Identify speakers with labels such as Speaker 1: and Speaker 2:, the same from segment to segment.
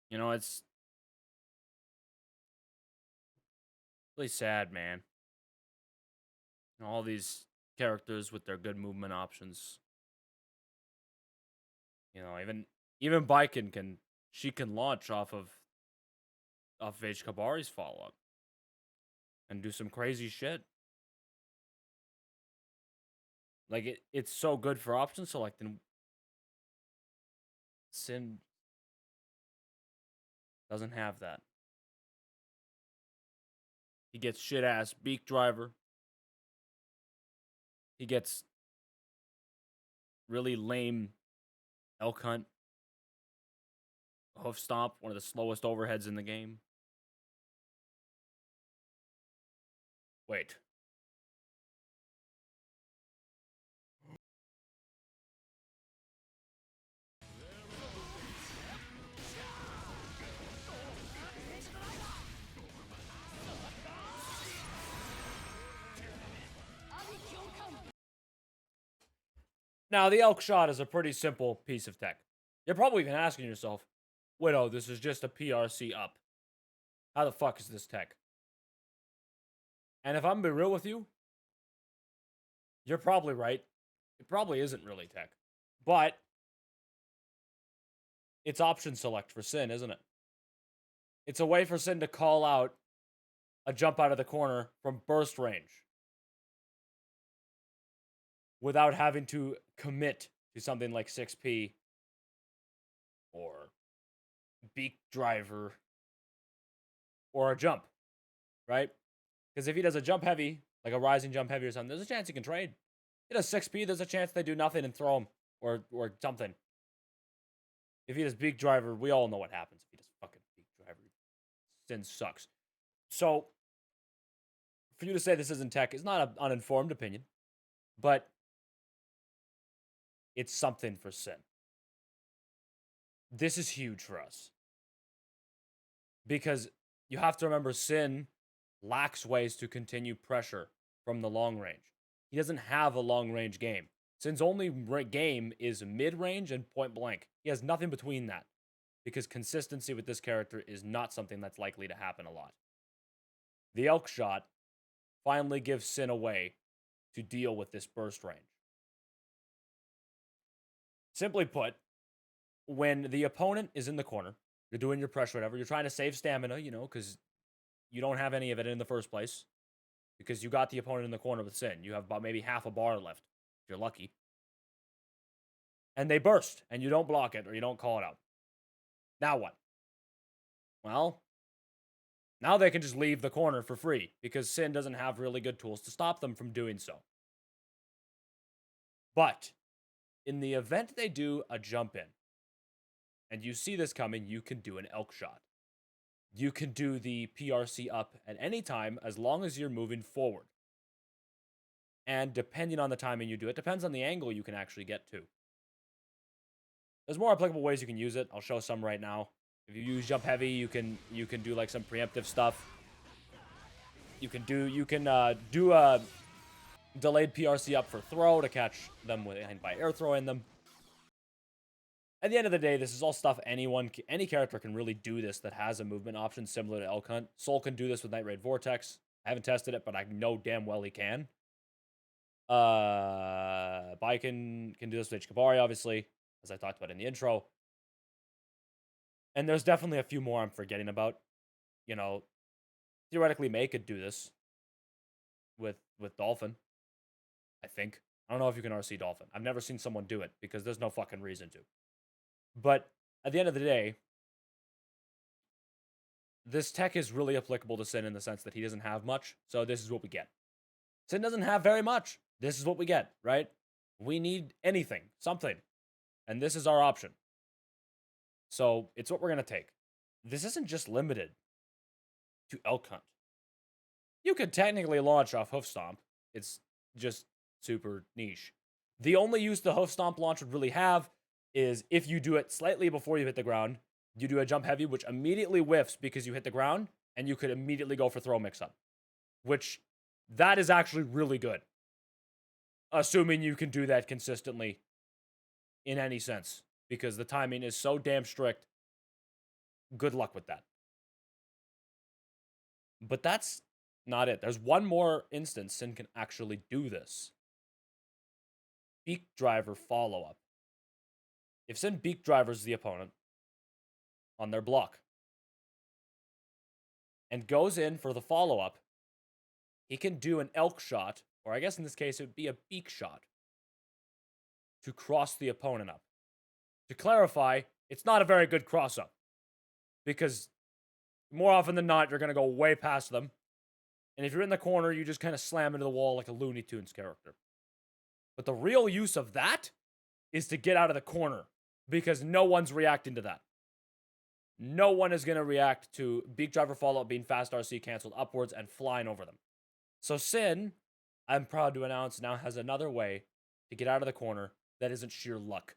Speaker 1: You know, it's really sad, man. All these characters with their good movement options. You know, even Baiken can launch off of H Kabari's follow up and do some crazy shit. Like it's so good for option select, and Sin doesn't have that. He gets shit ass beak driver. He gets really lame Elk Hunt. Hoof stomp, one of the slowest overheads in the game. Wait. Now, the Elk Shot is a pretty simple piece of tech. You're probably even asking yourself, Widow, this is just a PRC up. How the fuck is this tech? And if I'm being real with you, you're probably right. It probably isn't really tech. But it's option select for Sin, isn't it? It's a way for Sin to call out a jump out of the corner from burst range without having to commit to something like 6P or beak driver or a jump, right? Because if he does a jump heavy, like a rising jump heavy or something, there's a chance he can trade. He does 6P, there's a chance they do nothing and throw him or something. If he does beak driver, we all know what happens if he does fucking beak driver. Sin sucks. So, for you to say this isn't tech is not an uninformed opinion, but it's something for Sin. This is huge for us. Because you have to remember Sin lacks ways to continue pressure from the long range. He doesn't have a long range game. Sin's only game is mid range and point blank. He has nothing between that. Because consistency with this character is not something that's likely to happen a lot. The Elk Shot finally gives Sin a way to deal with this burst range. Simply put, when the opponent is in the corner, you're doing your pressure, whatever, you're trying to save stamina, you know, because you don't have any of it in the first place. Because you got the opponent in the corner with Sin. You have about maybe half a bar left, if you're lucky. And they burst, and you don't block it, or you don't call it out. Now what? Well, now they can just leave the corner for free, because Sin doesn't have really good tools to stop them from doing so. But, in the event they do a jump in, and you see this coming, you can do an Elk Shot. You can do the PRC up at any time as long as you're moving forward. And depending on the timing you do it, depends on the angle you can actually get to. There's more applicable ways you can use it. I'll show some right now. If you use jump heavy, you can do like some preemptive stuff. You can do a delayed PRC up for throw to catch them by air throwing them. At the end of the day, this is all stuff any character can really do this that has a movement option similar to Elk Hunt. Soul can do this with Night Raid Vortex. I haven't tested it, but I know damn well he can. Baiken can do this with H Kabari, obviously, as I talked about in the intro. And there's definitely a few more I'm forgetting about. You know, theoretically, May could do this with Dolphin, I think. I don't know if you can RC Dolphin. I've never seen someone do it because there's no fucking reason to. But at the end of the day, this tech is really applicable to Sin in the sense that he doesn't have much, so this is what we get. Sin doesn't have very much. This is what we get, right? We need anything, something. And this is our option. So it's what we're going to take. This isn't just limited to Elk Hunt. You could technically launch off Hoof Stomp. It's just super niche. The only use the Hoof Stomp launch would really have is if you do it slightly before you hit the ground, you do a jump heavy, which immediately whiffs because you hit the ground, and you could immediately go for throw mix-up. Which, that is actually really good. Assuming you can do that consistently in any sense. because the timing is so damn strict. Good luck with that. But that's not it. There's one more instance Sin can actually do this. Beak driver follow-up. If Sin beak drivers the opponent on their block and goes in for the follow-up, he can do an elk shot, or I guess in this case it would be a beak shot, to cross the opponent up. To clarify, it's not a very good cross-up, because more often than not, you're going to go way past them. And if you're in the corner, you just kind of slam into the wall like a Looney Tunes character. But the real use of that is to get out of the corner, because no one's reacting to that. No one is going to react to beak driver follow-up being fast RC canceled upwards and flying over them. So Sin, I'm proud to announce, now has another way to get out of the corner that isn't sheer luck.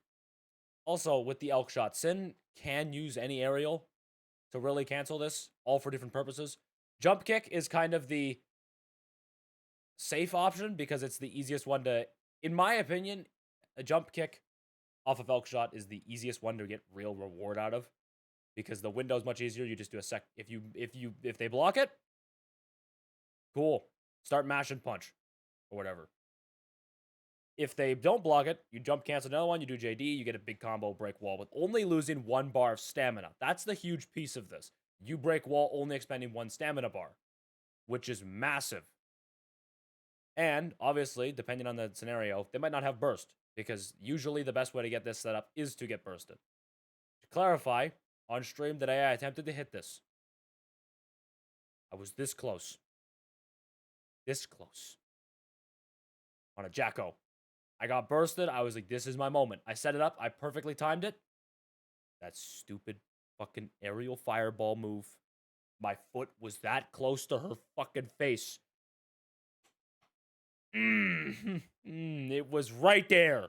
Speaker 1: Also, with the Elk Shot, Sin can use any aerial to really cancel this, all for different purposes. Jump kick is kind of the safe option because it's the easiest one to, in my opinion, a jump kick off of Elk Shot is the easiest one to get real reward out of, because the window is much easier. You just do a sec. If they block it, cool. Start mash and punch or whatever. If they don't block it, you jump cancel another one, you do JD, you get a big combo break wall with only losing 1 bar of stamina. That's the huge piece of this. You break wall only expending 1 stamina bar, which is massive. And obviously, depending on the scenario, they might not have burst, because usually the best way to get this set up is to get bursted. To clarify, on stream today I attempted to hit this. I was this close. This close. On a Jacko. I got bursted. I was like, this is my moment. I set it up. I perfectly timed it. That stupid fucking aerial fireball move. My foot was that close to her fucking face. It was right there.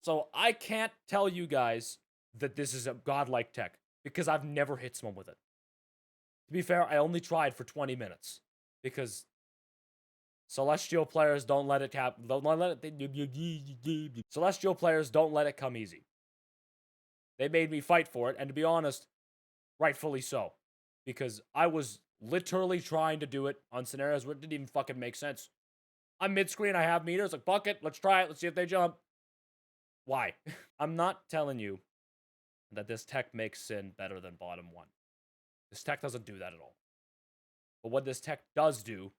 Speaker 1: So I can't tell you guys that this is a godlike tech, because I've never hit someone with it. To be fair, I only tried for 20 minutes, because Celestial players don't let it Celestial players don't let it come easy. They made me fight for it, and to be honest, rightfully so. Because I was literally trying to do it on scenarios where it didn't even fucking make sense. I'm mid-screen, I have meters, like, fuck it, let's try it, let's see if they jump. Why? I'm not telling you that this tech makes Sin better than bottom 1. This tech doesn't do that at all. But what this tech does do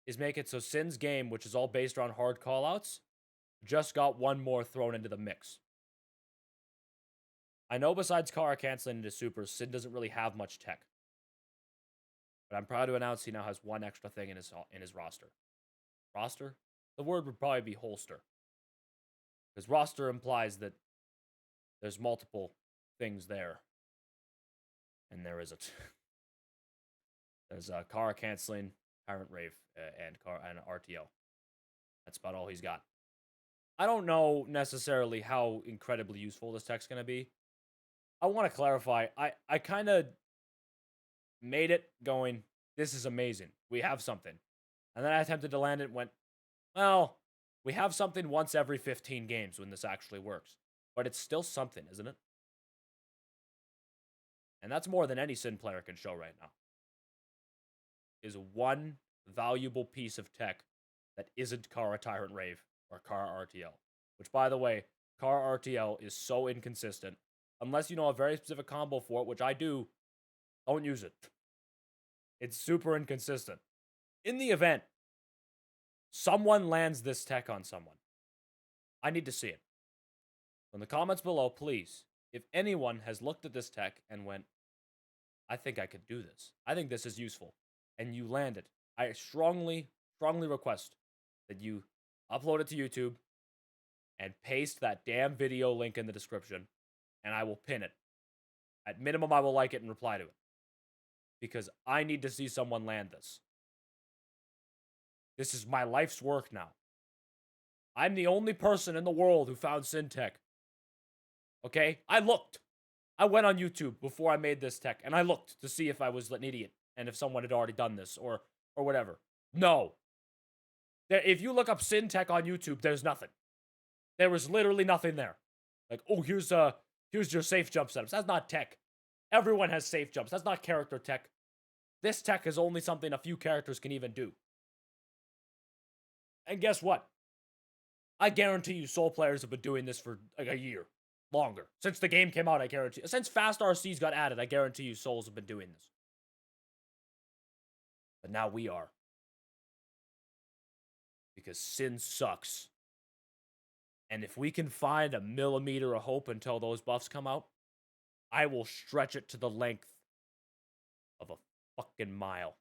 Speaker 1: is make it so Sin's game, which is all based around hard callouts, just got 1 more thrown into the mix. I know besides Kara canceling into supers, Sin doesn't really have much tech. But I'm proud to announce he now has 1 extra thing in his roster. Roster? The word would probably be holster. Because roster implies that there's multiple things there. And there isn't. There's Kara canceling, Tyrant Rave, and RTO. That's about all he's got. I don't know necessarily how incredibly useful this tech's going to be. I want to clarify. I kind of made it going, this is amazing. We have something. And then I attempted to land it and went, well, we have something once every 15 games when this actually works. But it's still something, isn't it? And that's more than any Sin player can show right now. Is 1 valuable piece of tech that isn't Kara Tyrant Rave or Kara RTL. Which, by the way, Kara RTL is so inconsistent. Unless you know a very specific combo for it, which I do, don't use it. It's super inconsistent. In the event someone lands this tech on someone, I need to see it. In the comments below, please, if anyone has looked at this tech and went, I think I could do this. I think this is useful. And you land it. I strongly request that you upload it to YouTube and paste that damn video link in the description, and I will pin it. At minimum, I will like it and reply to it. Because I need to see someone land this. This is my life's work now. I'm the only person in the world who found Syntech. Okay? I looked. I went on YouTube before I made this tech, and I looked to see if I was an idiot, and if someone had already done this, or whatever. No. If you look up Syntech on YouTube, there's nothing. There was literally nothing there. Like, oh, here's Here's your safe jump setups. That's not tech. Everyone has safe jumps. That's not character tech. This tech is only something a few characters can even do. And guess what? I guarantee you Soul players have been doing this for like a year. Longer. Since the game came out, I guarantee. Since Fast RCs got added, I guarantee you Souls have been doing this. But now we are. Because sin sucks. And if we can find a millimeter of hope until those buffs come out, I will stretch it to the length of a fucking mile.